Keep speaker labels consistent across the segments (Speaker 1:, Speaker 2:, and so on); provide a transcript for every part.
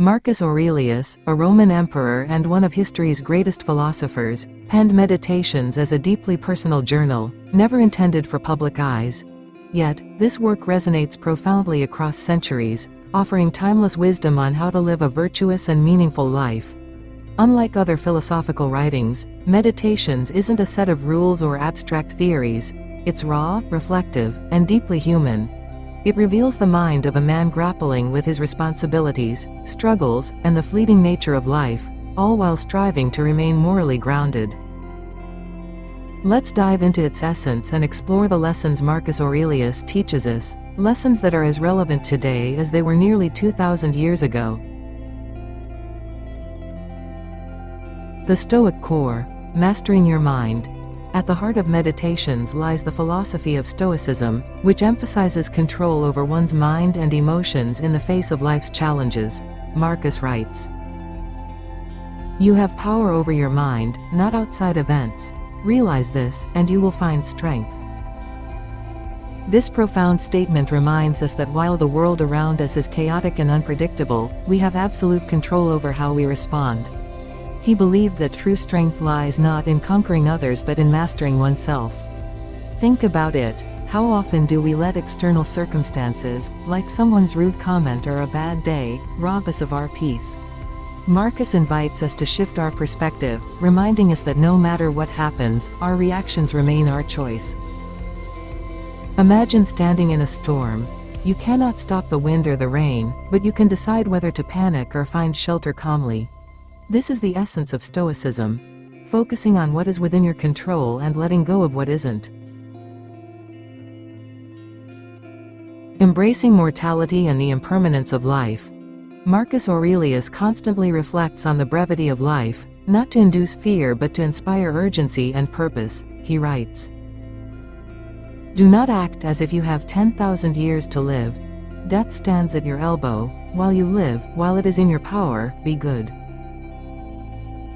Speaker 1: Marcus Aurelius, a Roman emperor and one of history's greatest philosophers, penned Meditations as a deeply personal journal, never intended for public eyes. Yet, this work resonates profoundly across centuries, offering timeless wisdom on how to live a virtuous and meaningful life. Unlike other philosophical writings, Meditations isn't a set of rules or abstract theories. It's raw, reflective, and deeply human. It reveals the mind of a man grappling with his responsibilities, struggles, and the fleeting nature of life, all while striving to remain morally grounded. Let's dive into its essence and explore the lessons Marcus Aurelius teaches us, lessons that are as relevant today as they were nearly 2,000 years ago. The Stoic core, mastering your mind. At the heart of Meditations lies the philosophy of Stoicism, which emphasizes control over one's mind and emotions in the face of life's challenges. Marcus writes, "You have power over your mind, not outside events. Realize this, and you will find strength." This profound statement reminds us that while the world around us is chaotic and unpredictable, we have absolute control over how we respond. He believed that true strength lies not in conquering others but in mastering oneself. Think about it. How often do we let external circumstances, like someone's rude comment or a bad day, rob us of our peace? Marcus invites us to shift our perspective, reminding us that no matter what happens, our reactions remain our choice. Imagine standing in a storm. You cannot stop the wind or the rain, but you can decide whether to panic or find shelter calmly. This is the essence of Stoicism, focusing on what is within your control and letting go of what isn't. Embracing mortality and the impermanence of life. Marcus Aurelius constantly reflects on the brevity of life, not to induce fear but to inspire urgency and purpose. He writes, "Do not act as if you have 10,000 years to live. Death stands at your elbow. While you live, while it is in your power, be good."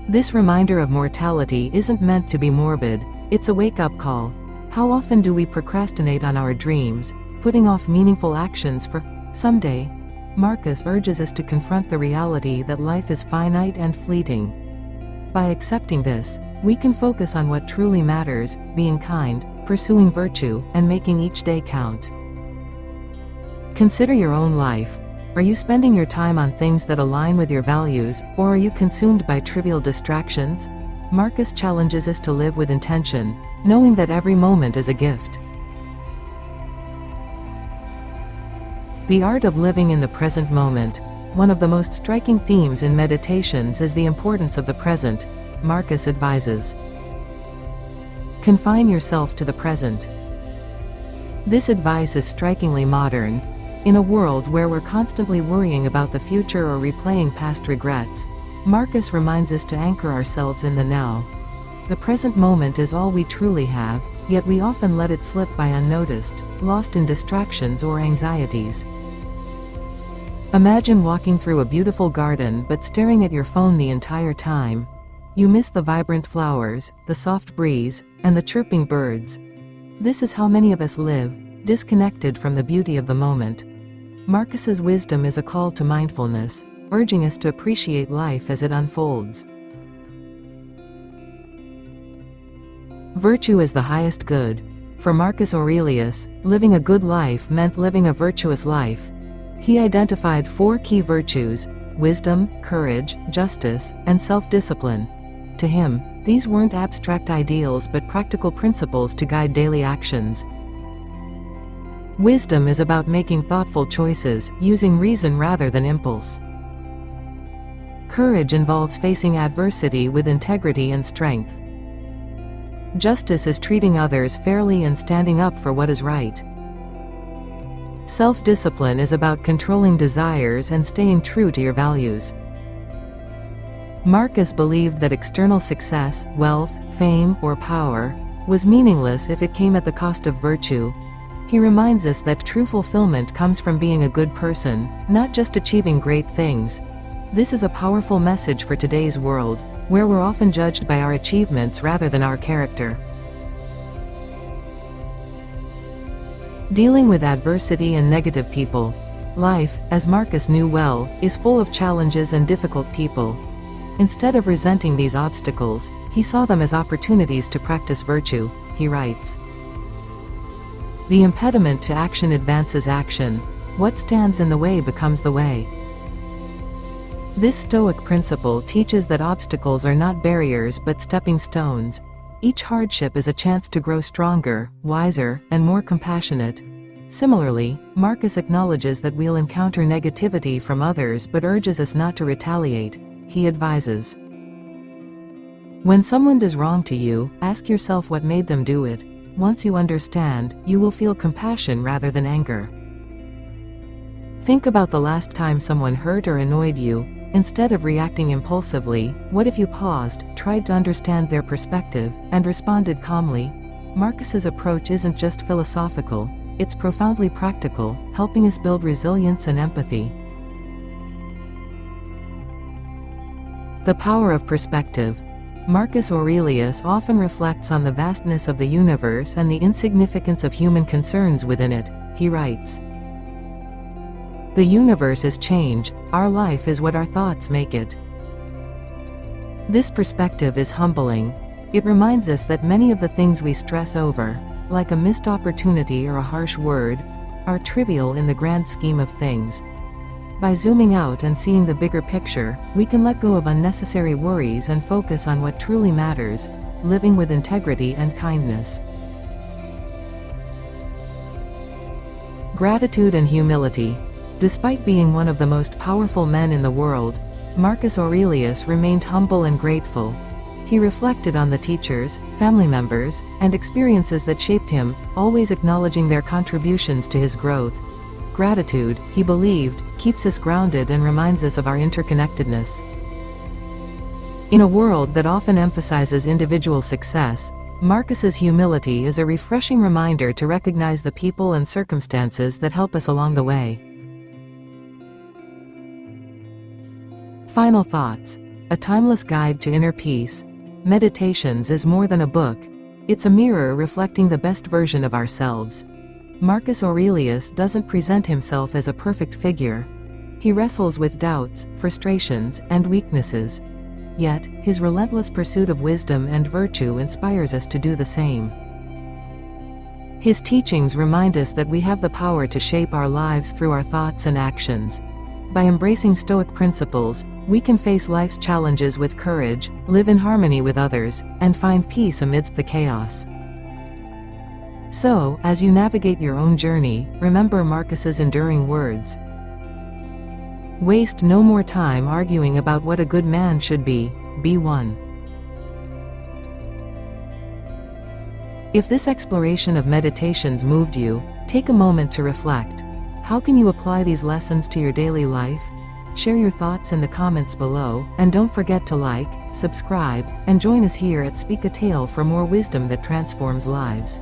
Speaker 1: This reminder of mortality isn't meant to be morbid, it's a wake-up call. How often do we procrastinate on our dreams, putting off meaningful actions for someday? Marcus urges us to confront the reality that life is finite and fleeting. By accepting this, we can focus on what truly matters, being kind, pursuing virtue, and making each day count. Consider your own life. Are you spending your time on things that align with your values, or are you consumed by trivial distractions? Marcus challenges us to live with intention, knowing that every moment is a gift. The art of living in the present moment. One of the most striking themes in Meditations is the importance of the present. Marcus advises, confine yourself to the present. This advice is strikingly modern. In a world where we're constantly worrying about the future or replaying past regrets, Marcus reminds us to anchor ourselves in the now. The present moment is all we truly have, yet we often let it slip by unnoticed, lost in distractions or anxieties. Imagine walking through a beautiful garden but staring at your phone the entire time. You miss the vibrant flowers, the soft breeze, and the chirping birds. This is how many of us live, disconnected from the beauty of the moment. Marcus's wisdom is a call to mindfulness, urging us to appreciate life as it unfolds. Virtue is the highest good. For Marcus Aurelius, living a good life meant living a virtuous life. He identified 4 key virtues: wisdom, courage, justice, and self-discipline. To him, these weren't abstract ideals but practical principles to guide daily actions. Wisdom is about making thoughtful choices, using reason rather than impulse. Courage involves facing adversity with integrity and strength. Justice is treating others fairly and standing up for what is right. Self-discipline is about controlling desires and staying true to your values. Marcus believed that external success, wealth, fame, or power was meaningless if it came at the cost of virtue. He reminds us that true fulfillment comes from being a good person, not just achieving great things. This is a powerful message for today's world, where we're often judged by our achievements rather than our character. Dealing with adversity and negative people. Life, as Marcus knew well, is full of challenges and difficult people. Instead of resenting these obstacles, he saw them as opportunities to practice virtue, he writes. The impediment to action advances action. What stands in the way becomes the way. This Stoic principle teaches that obstacles are not barriers but stepping stones. Each hardship is a chance to grow stronger, wiser, and more compassionate. Similarly, Marcus acknowledges that we'll encounter negativity from others but urges us not to retaliate. He advises. When someone does wrong to you, ask yourself what made them do it. Once you understand, you will feel compassion rather than anger. Think about the last time someone hurt or annoyed you. Instead of reacting impulsively, what if you paused, tried to understand their perspective, and responded calmly? Marcus's approach isn't just philosophical, it's profoundly practical, helping us build resilience and empathy. The power of perspective. Marcus Aurelius often reflects on the vastness of the universe and the insignificance of human concerns within it. He writes, "The universe is change, our life is what our thoughts make it." This perspective is humbling. It reminds us that many of the things we stress over, like a missed opportunity or a harsh word, are trivial in the grand scheme of things. By zooming out and seeing the bigger picture, we can let go of unnecessary worries and focus on what truly matters, living with integrity and kindness. Gratitude and humility. Despite being one of the most powerful men in the world, Marcus Aurelius remained humble and grateful. He reflected on the teachers, family members, and experiences that shaped him, always acknowledging their contributions to his growth. Gratitude, he believed, keeps us grounded and reminds us of our interconnectedness. In a world that often emphasizes individual success, Marcus's humility is a refreshing reminder to recognize the people and circumstances that help us along the way. Final thoughts. A timeless guide to inner peace. Meditations is more than a book. It's a mirror reflecting the best version of ourselves. Marcus Aurelius doesn't present himself as a perfect figure. He wrestles with doubts, frustrations, and weaknesses. Yet, his relentless pursuit of wisdom and virtue inspires us to do the same. His teachings remind us that we have the power to shape our lives through our thoughts and actions. By embracing Stoic principles, we can face life's challenges with courage, live in harmony with others, and find peace amidst the chaos. So, as you navigate your own journey, remember Marcus's enduring words. Waste no more time arguing about what a good man should be one. If this exploration of meditations moved you, take a moment to reflect. How can you apply these lessons to your daily life? Share your thoughts in the comments below, and don't forget to like, subscribe, and join us here at Speakatale for more wisdom that transforms lives.